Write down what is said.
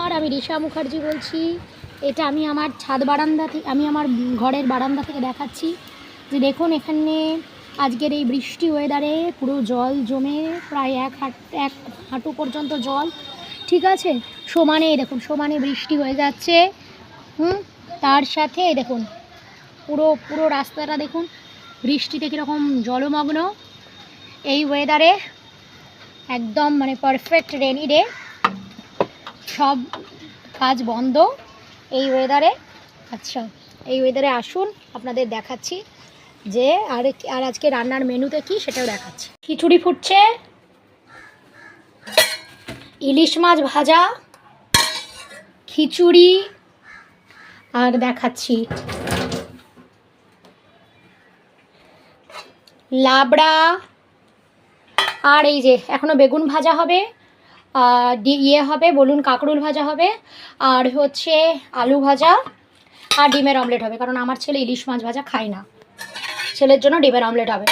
নমস্কার, আমি রিশা মুখার্জি বলছি। এটা আমি আমার ছাদ বারান্দা থেকে, আমি আমার ঘরের বারান্দা থেকে দেখাচ্ছি যে দেখুন এখানে আজকের এই বৃষ্টি ওয়েদারে পুরো জল জমে প্রায় এক হাঁটু পর্যন্ত জল, ঠিক আছে। সমানে দেখুন, সমানে বৃষ্টি হয়ে যাচ্ছে। তার সাথে দেখুন পুরো পুরো রাস্তাটা দেখুন বৃষ্টিতে কীরকম জলমগ্ন। এই ওয়েদারে একদম মানে পারফেক্ট রেনি ডে, সব কাজ বন্ধ এই ওয়েদারে। আচ্ছা, এই ওয়েদারে আসুন আপনাদের দেখাচ্ছি যে আর আজকে রান্নার মেনুতে কি সেটাও দেখাচ্ছি। খিচুড়ি ফুটছে, ইলিশ মাছ ভাজা, খিচুড়ি, আর দেখাচ্ছি লাবড়া, আর এই যে এখনও বেগুন ভাজা হবে, হবে বলুন কাঁকরোল ভাজা হবে, আর হচ্ছে আলু ভাজা, আর ডিমের অমলেট হবে, কারণ আমার ছেলে ইলিশ মাছ ভাজা খায় না, ছেলের জন্য ডিমের অমলেট হবে।